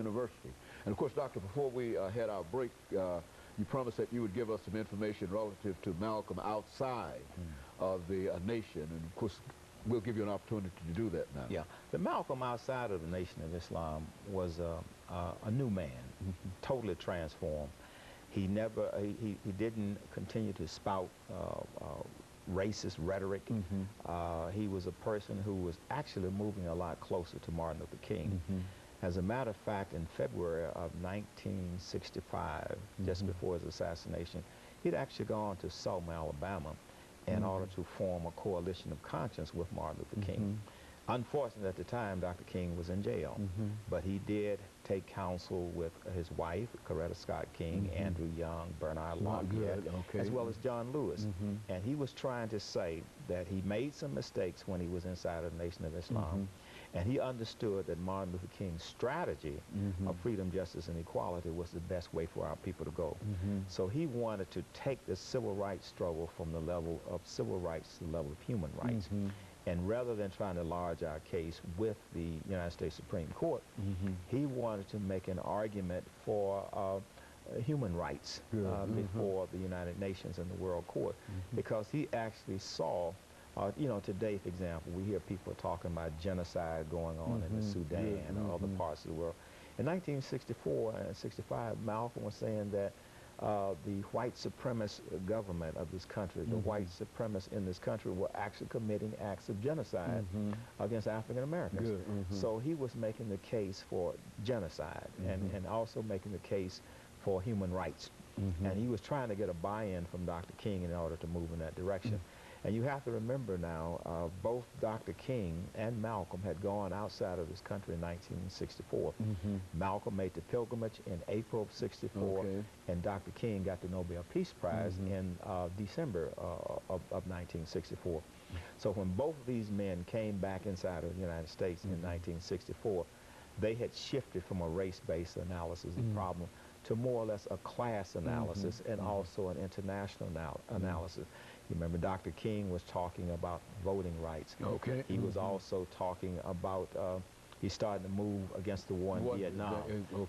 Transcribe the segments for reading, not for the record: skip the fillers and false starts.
University. And of course, Doctor, before we had our break, you promised that you would give us some information relative to Malcolm outside of the nation, and of course, we'll give you an opportunity to do that now. Yeah, the Malcolm outside of the Nation of Islam was a new man, totally transformed. He didn't continue to spout racist rhetoric. He was a person who was actually moving a lot closer to Martin Luther King. As a matter of fact, in February of 1965, just before his assassination, he'd actually gone to Selma, Alabama, in order to form a coalition of conscience with Martin Luther King. Unfortunately, at the time, Dr. King was in jail, but he did take counsel with his wife, Coretta Scott King, Andrew Young, Bernard Lafayette, as well as John Lewis. And he was trying to say that he made some mistakes when he was inside of the Nation of Islam, and he understood that Martin Luther King's strategy of freedom, justice, and equality was the best way for our people to go. So he wanted to take the civil rights struggle from the level of civil rights to the level of human rights. And rather than trying to lodge our case with the United States Supreme Court, he wanted to make an argument for human rights before the United Nations and the World Court, because he actually saw, you know, today, for example, we hear people talking about genocide going on in the Sudan or other parts of the world. In 1964 and 65, Malcolm was saying that the white supremacist government of this country, the white supremacists in this country were actually committing acts of genocide against African Americans. So he was making the case for genocide and also making the case for human rights. And he was trying to get a buy-in from Dr. King in order to move in that direction. And you have to remember now, both Dr. King and Malcolm had gone outside of this country in 1964. Malcolm made the pilgrimage in April of 64, and Dr. King got the Nobel Peace Prize in December of 1964. So when both of these men came back inside of the United States in 1964, they had shifted from a race-based analysis of the problem to more or less a class analysis and also an international analysis. You remember Dr. King was talking about voting rights. He was also talking about, he started to move against the war in Vietnam.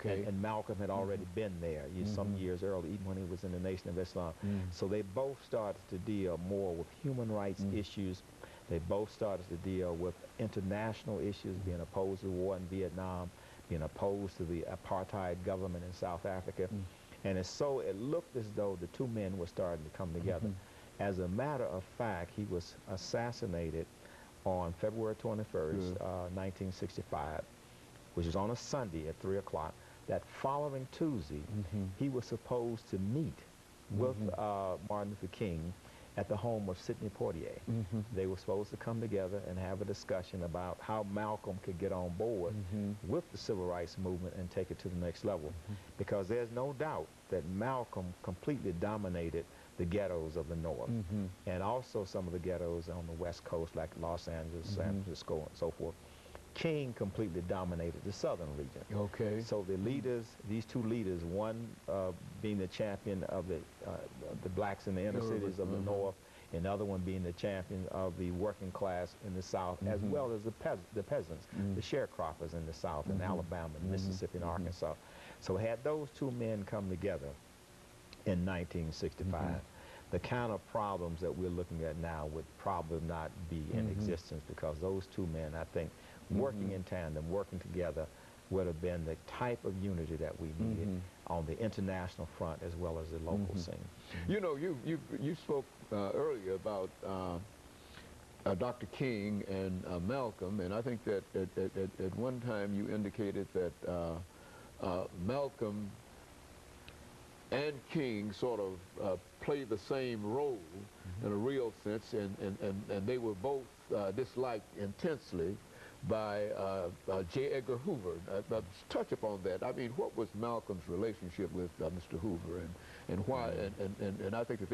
And Malcolm had already been there some years early, even when he was in the Nation of Islam. So they both started to deal more with human rights issues. They both started to deal with international issues, being opposed to the war in Vietnam, being opposed to the apartheid government in South Africa. And it looked as though the two men were starting to come together. As a matter of fact, he was assassinated on February 21st, 1965, which was on a Sunday at 3 o'clock. That following Tuesday, he was supposed to meet with Martin Luther King at the home of Sidney Poitier. They were supposed to come together and have a discussion about how Malcolm could get on board with the civil rights movement and take it to the next level. Because there's no doubt that Malcolm completely dominated the ghettos of the North, and also some of the ghettos on the West Coast, like Los Angeles, San Francisco, and so forth. King completely dominated the southern region. So the leaders, these two leaders, one being the champion of the blacks in the inner cities of the North, and the other one being the champion of the working class in the South, as well as the peasants, the sharecroppers in the South, in Alabama, Mississippi, and Arkansas. So had those two men come together in 1965, the kind of problems that we're looking at now would probably not be in existence, because those two men, I think, working in tandem, working together, would have been the type of unity that we needed on the international front as well as the local scene. You know, you spoke earlier about Dr. King and Malcolm, and I think that at one time you indicated that Malcolm and King sort of played the same role in a real sense, and they were both disliked intensely by J. Edgar Hoover. Touch upon that. I mean, what was Malcolm's relationship with Mr. Hoover, and why? And I think that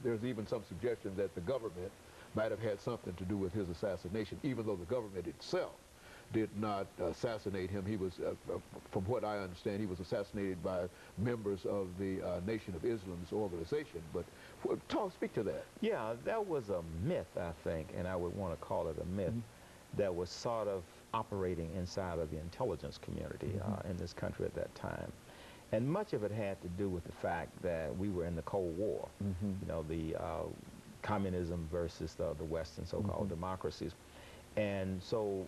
there's even some suggestion that the government might have had something to do with his assassination, even though the government itself did not assassinate him. He was, from what I understand, he was assassinated by members of the Nation of Islam's organization. But speak to that. Yeah, that was a myth, I think, and I would want to call it a myth, that was sort of operating inside of the intelligence community in this country at that time. And much of it had to do with the fact that we were in the Cold War, you know, the communism versus the Western so-called democracies. And so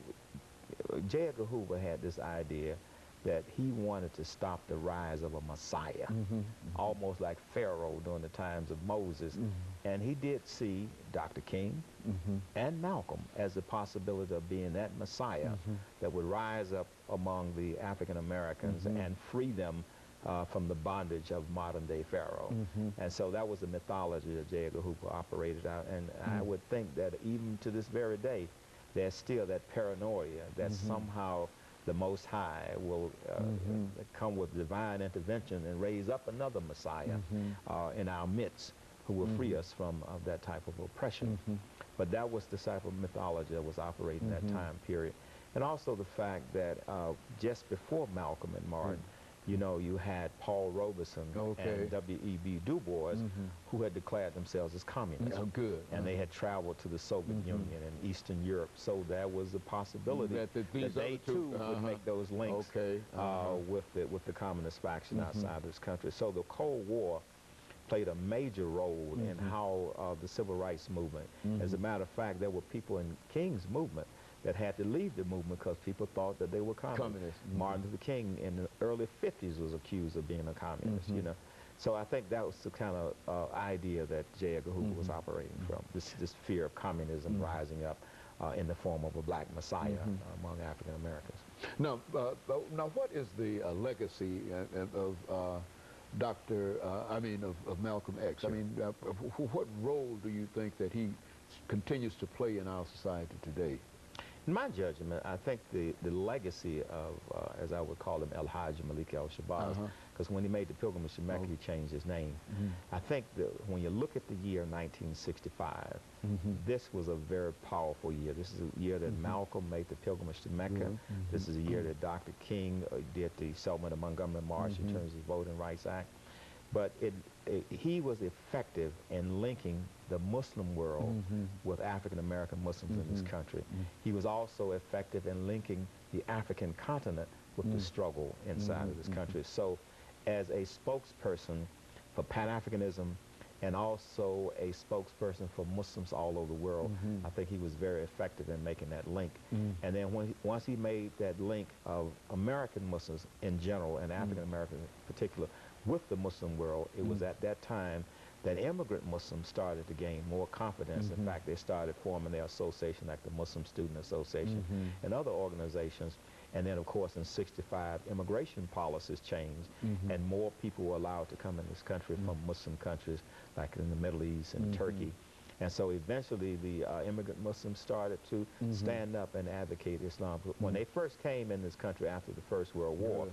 J. Edgar Hoover had this idea that he wanted to stop the rise of a Messiah, almost like Pharaoh during the times of Moses. And he did see Dr. King and Malcolm as the possibility of being that Messiah that would rise up among the African Americans and free them from the bondage of modern-day Pharaoh. And so that was the mythology that J. Edgar Hoover operated out. And I would think that even to this very day, there's still that paranoia that somehow the Most High will come with divine intervention and raise up another Messiah in our midst who will free us from that type of oppression. But that was the type of mythology that was operating that time period. And also the fact that just before Malcolm and Martin, you know, you had Paul Robeson and W.E.B. Du Bois who had declared themselves as communists. And they had traveled to the Soviet Union and Eastern Europe. So there was a possibility that they too would make those links with the communist faction outside this country. So the Cold War played a major role in how the civil rights movement. As a matter of fact, there were people in King's movement that had to leave the movement because people thought that they were communists. Martin Luther King in the early 50s was accused of being a communist, you know. So I think that was the kind of idea that J. Edgar Hoover was operating from, this fear of communism rising up in the form of a black messiah among African Americans. Now, what is the legacy of of Malcolm X? I mean, what role do you think that he continues to play in our society today? In my judgment, I think the legacy of, as I would call him, El-Hajj Malik El-Shabazz, because when he made the pilgrimage to Mecca, he changed his name. I think that when you look at the year 1965, this was a very powerful year. This is a year that Malcolm made the pilgrimage to Mecca. This is a year that Dr. King did the Selma to Montgomery March in terms of the Voting Rights Act. But he was effective in linking the Muslim world with African-American Muslims in this country. He was also effective in linking the African continent with the struggle inside of this country. So as a spokesperson for Pan-Africanism and also a spokesperson for Muslims all over the world, I think he was very effective in making that link. And then once he made that link of American Muslims in general and African Americans in particular with the Muslim world, it was at that time that immigrant Muslims started to gain more confidence. In fact, they started forming their association like the Muslim Student Association and other organizations. And then, of course, in '65, immigration policies changed, and more people were allowed to come in this country from Muslim countries, like in the Middle East and Turkey. And so eventually the immigrant Muslims started to stand up and advocate Islam. When they first came in this country after the First World War,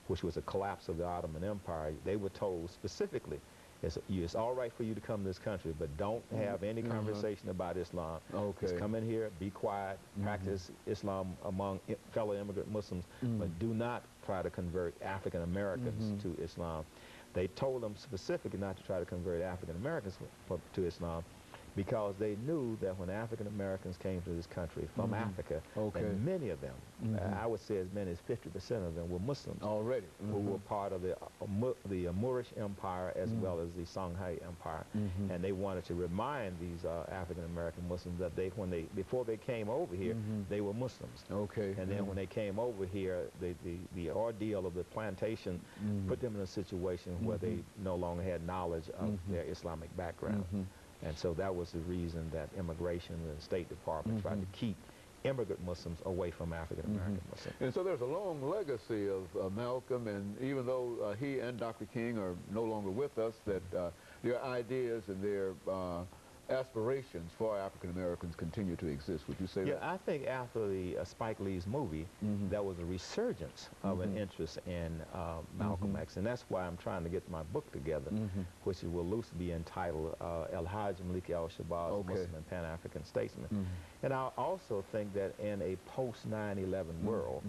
which was a collapse of the Ottoman Empire, they were told specifically, it's all right for you to come to this country, but don't have any conversation about Islam. Just come in here, be quiet, practice Islam among fellow immigrant Muslims, but do not try to convert African Americans to Islam. They told them specifically not to try to convert African Americans to Islam, because they knew that when African Americans came to this country from Africa, and many of them, I would say as many as 50% of them were Muslims already, who were part of the Moorish Empire as well as the Songhai Empire, and they wanted to remind these African American Muslims that before they came over here, they were Muslims. And then when they came over here, the ordeal of the plantation put them in a situation where they no longer had knowledge of their Islamic background. And so that was the reason that immigration and the State Department tried to keep immigrant Muslims away from African-American Muslims. And so there's a long legacy of Malcolm, and even though he and Dr. King are no longer with us, that their ideas and their aspirations for African-Americans continue to exist. Would you say that? Yeah, I think after the Spike Lee's movie, there was a resurgence of an interest in Malcolm X, and that's why I'm trying to get my book together, which will loosely be entitled El-Hajj Malik El-Shabazz, Muslim and Pan-African Statesman. And I also think that in a post-9/11 world,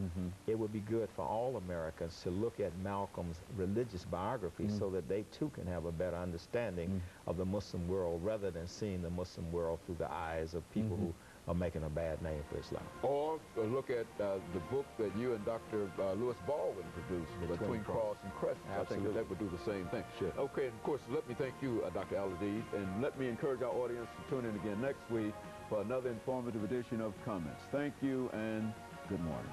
it would be good for all Americans to look at Malcolm's religious biography so that they too can have a better understanding of the Muslim world, rather than seeing the Muslim world through the eyes of people who are making a bad name for Islam. Or look at the book that you and Dr. Lewis Baldwin produced, Between Cross and Crest. I think that would do the same thing. Sure. Okay, and of course, let me thank you, Dr. Al-Hadid, and let me encourage our audience to tune in again next week for another informative edition of Comments. Thank you, and good morning.